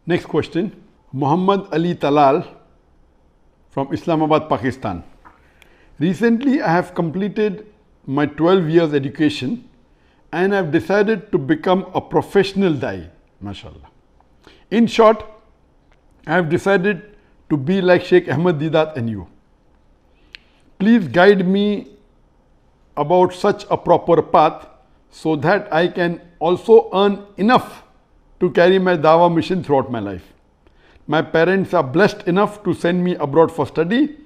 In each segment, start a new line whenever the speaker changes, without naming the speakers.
Next question. Muhammad Ali Talal from Islamabad, Pakistan. Recently, I have completed my 12 years education and I have decided to become a professional Daee. MashaAllah. In short, I have decided to be like Sheikh Ahmed Deedat and you. Please guide me about such a proper path so that I can also earn enough to carry my Dawah mission throughout my life. My parents are blessed enough to send me abroad for study.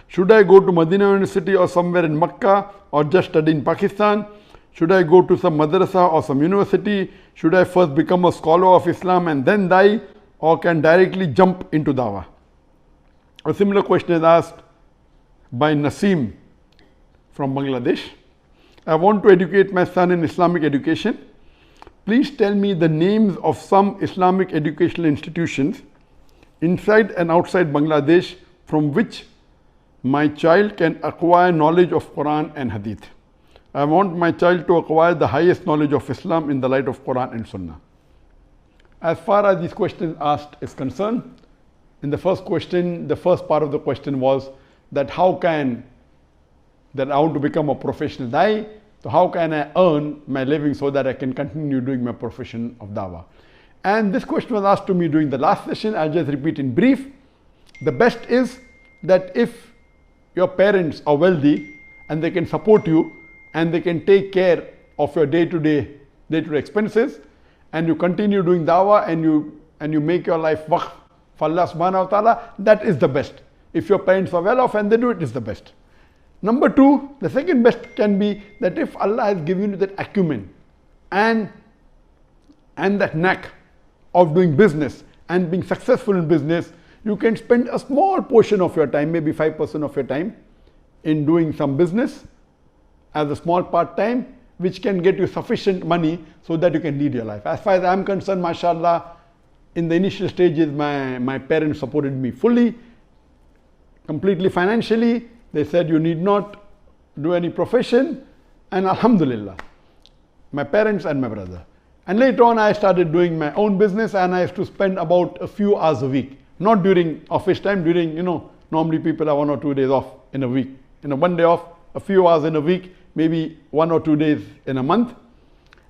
Should I go to Medina University or somewhere in Makkah or just study in Pakistan? Should I go to some madrasa or some university? Should I first become a scholar of Islam and then Daee, or can directly jump into Dawah? A similar question is asked by Naseem from Bangladesh. I want to educate my son in Islamic education. Please tell me the names of some Islamic educational institutions inside and outside Bangladesh from which my child can acquire knowledge of Quran and Hadith. I want my child to acquire the highest knowledge of Islam in the light of Quran and Sunnah. As far as this question asked is concerned, in the first question, the first part of the question was that I want to become a professional Daee, so how can I earn my living so that I can continue doing my profession of Dawah? And this question was asked to me during the last session. I'll just repeat in brief. The best is that if your parents are wealthy and they can support you and they can take care of your day-to-day expenses, and you continue doing Dawah and you make your life waqf for Allah subhanahu wa ta'ala, that is the best. If your parents are well off and they do it, is the best. Number two, the second best can be that if Allah has given you that acumen and that knack of doing business and being successful in business, you can spend a small portion of your time, maybe 5% of your time, in doing some business as a small part-time, which can get you sufficient money so that you can lead your life. As far as I'm concerned, mashallah, in the initial stages, my parents supported me fully, completely financially. They said you need not do any profession, and alhamdulillah, my parents and my brother. And later on I started doing my own business and I used to spend about a few hours a week, not during office time, during, normally people have 1 or 2 days off in a week. One day off, a few hours in a week, maybe 1 or 2 days in a month.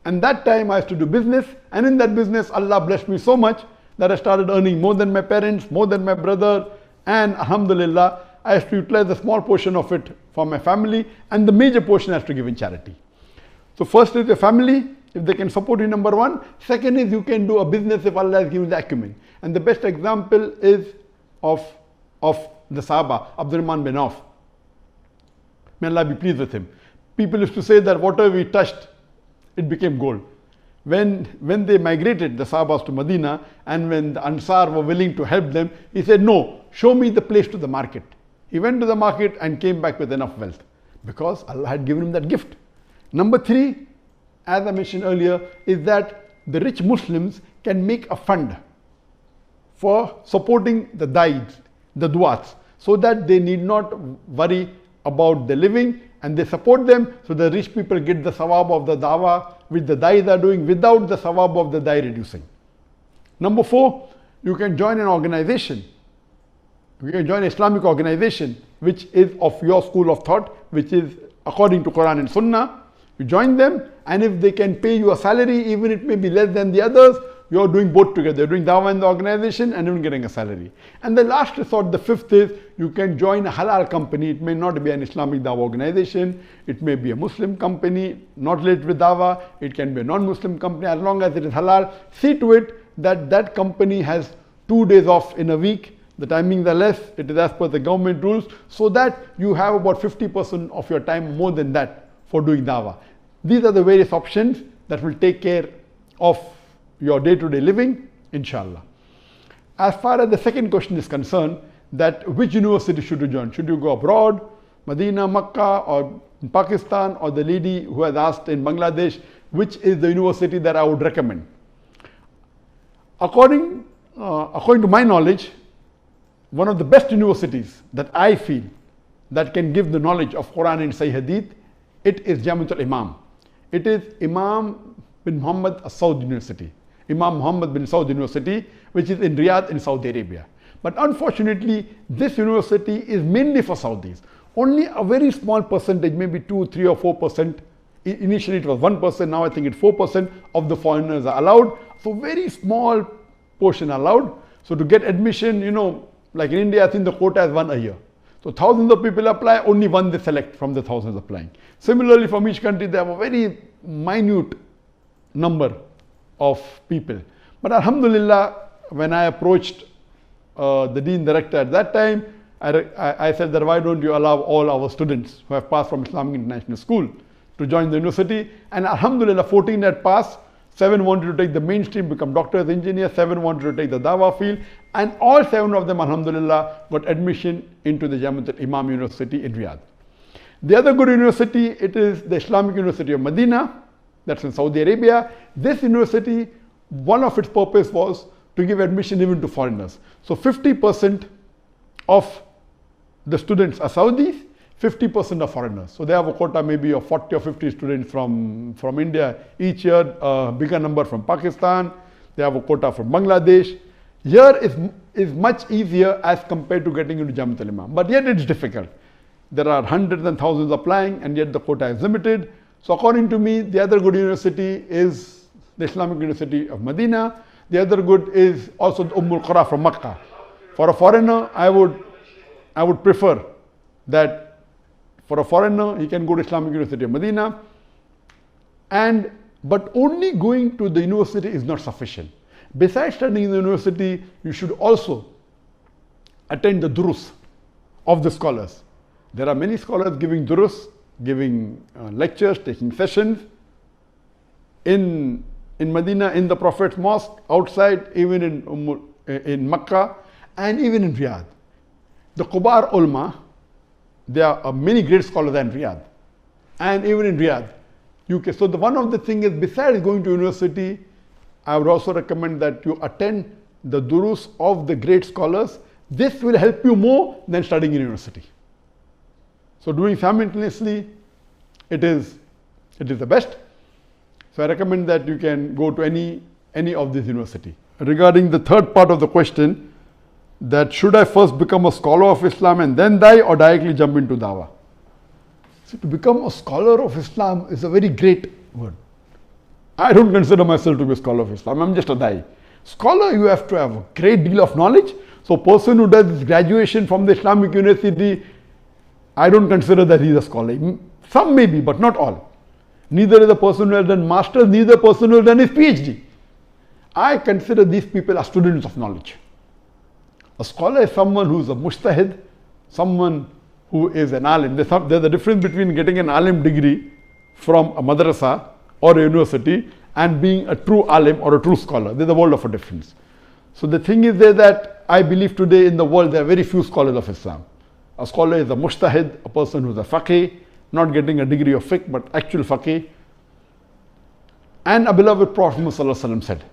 And that time I used to do business, and in that business Allah blessed me so much that I started earning more than my parents, more than my brother, and alhamdulillah, I have to utilize a small portion of it for my family, and the major portion I have to give in charity. So first is your family, if they can support you, number one. Second is you can do a business if Allah has given the acumen. And the best example is of the Sahaba, Abdurrahman bin Auf. May Allah be pleased with him. People used to say that whatever we touched, it became gold. When they migrated, the Sahabas, to Medina, and when the Ansar were willing to help them, he said, no, show me the place to the market. He went to the market and came back with enough wealth because Allah had given him that gift. Number three, as I mentioned earlier, is that the rich Muslims can make a fund for supporting the Daees, the Duats, so that they need not worry about the living, and they support them so the rich people get the sawab of the Dawah which the Daees are doing without the sawab of the Daee reducing. Number four, you can join an organization. You can join an Islamic organization which is of your school of thought, which is according to Quran and Sunnah. You join them, and if they can pay you a salary, even it may be less than the others, you're doing both together. You're doing Dawah in the organization and even getting a salary. And the last resort, the fifth, is you can join a halal company. It may not be an Islamic Dawah organization. It may be a Muslim company, not related with Dawah. It can be a non-Muslim company. As long as it is halal, see to it that that company has 2 days off in a week. The timings are less, it is as per the government rules, so that you have about 50% of your time, more than that, for doing Dawah. These are the various options that will take care of your day-to-day living, inshallah. As far as the second question is concerned, that which university should you join? Should you go abroad, Medina, Makkah, or in Pakistan, or the lady who has asked in Bangladesh, which is the university that I would recommend? According to my knowledge, one of the best universities that I feel that can give the knowledge of Quran and Sahih Hadith, it is Jamiatul Imam. It is Imam bin Muhammad As-Saud University. Imam Muhammad bin Saud University, which is in Riyadh in Saudi Arabia. But unfortunately, this university is mainly for Saudis. Only a very small percentage, maybe 2, 3 or 4%. Initially it was 1%, now I think it's 4% of the foreigners are allowed. So very small portion allowed. So to get admission, like in India, I think the quota is 1 a year. So thousands of people apply, only one they select from the thousands applying. Similarly, from each country, they have a very minute number of people. But Alhamdulillah, when I approached the Dean Director at that time, I said that why don't you allow all our students who have passed from Islamic International School to join the university. And Alhamdulillah, 14 had passed, 7 wanted to take the mainstream, become doctors, engineers, 7 wanted to take the Dawah field, and all 7 of them, Alhamdulillah, got admission into the Jamiat al-Imam University in Riyadh. The other good university, it is the Islamic University of Medina, that's in Saudi Arabia. This university, one of its purpose was to give admission even to foreigners. So 50% of the students are Saudis, 50% are foreigners. So they have a quota maybe of 40 or 50 students from India each year, a bigger number from Pakistan. They have a quota from Bangladesh. Here is much easier as compared to getting into Jamiat al-Imam. But yet it's difficult. There are hundreds and thousands applying, and yet the quota is limited. So according to me, the other good university is the Islamic University of Medina. The other good is also the Qura from Makkah. For a foreigner, I would prefer that for a foreigner, he can go to Islamic University of Medina. But only going to the university is not sufficient. Besides studying in the university, you should also attend the durus of the scholars. There are many scholars giving durus, giving lectures, taking sessions in Medina, in the Prophet's mosque, outside, even in Makkah, and even in Riyadh. The Kubar ulama, there are many great scholars in Riyadh, and even in Riyadh, UK. So one of the things is, besides going to university, I would also recommend that you attend the durus of the great scholars. This will help you more than studying in university. So doing simultaneously, it is the best. So I recommend that you can go to any of these university. Regarding the third part of the question, that should I first become a scholar of Islam and then die, or directly jump into Dawah? So to become a scholar of Islam is a very great word. I don't consider myself to be a scholar of Islam. I'm just a Da'i. Scholar, you have to have a great deal of knowledge. So a person who does graduation from the Islamic University, I don't consider that he's a scholar. Some may be, but not all. Neither is a person who has done masters, neither a person who has done his PhD. I consider these people as students of knowledge. A scholar is someone who is a mujtahid, someone who is an alim. There's a difference between getting an alim degree from a madrasa or a university and being a true alim or a true scholar. There's a world of a difference. So the thing is there that I believe today in the world there are very few scholars of Islam. A scholar is a mujtahid, a person who's a faqih, not getting a degree of fiqh, but actual faqih. And a beloved Prophet ﷺ said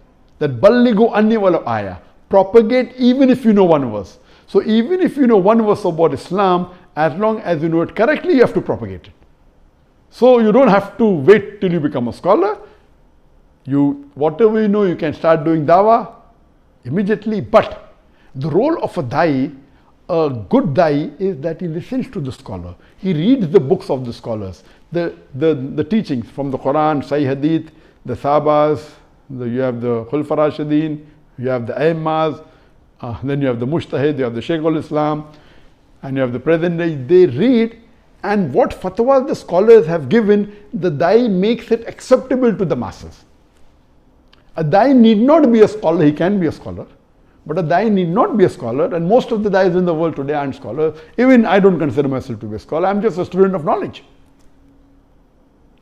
that ballighu anni walau ayah, propagate even if you know one verse. So even if you know one verse about Islam, as long as you know it correctly, you have to propagate it. So you don't have to wait till you become a scholar. Whatever you know, you can start doing dawah immediately. But the role of a da'i, a good da'i, is that he listens to the scholar. He reads the books of the scholars, the teachings from the Quran, Sahih Hadith, the Sahabas, you have the Khulfa Rashidin, you have the Aimmas, then you have the Mujtahid, you have the Shaykh al-Islam, and you have the present day. They read, and what fatwas the scholars have given, the da'i makes it acceptable to the masses. A da'i need not be a scholar, he can be a scholar. But a da'i need not be a scholar, and most of the da'is in the world today aren't scholars. Even I don't consider myself to be a scholar, I'm just a student of knowledge.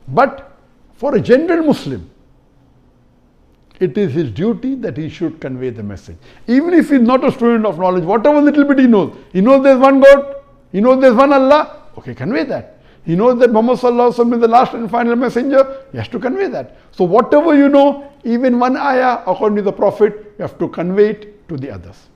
But for a general Muslim, it is his duty that he should convey the message. Even if he's not a student of knowledge, whatever little bit he knows there's one God, he knows there's one Allah, okay, convey that. He knows that Muhammad Sallallahu Alaihi Wasallam is the last and final messenger, he has to convey that. So whatever you know, even one ayah, according to the Prophet, you have to convey it to the others.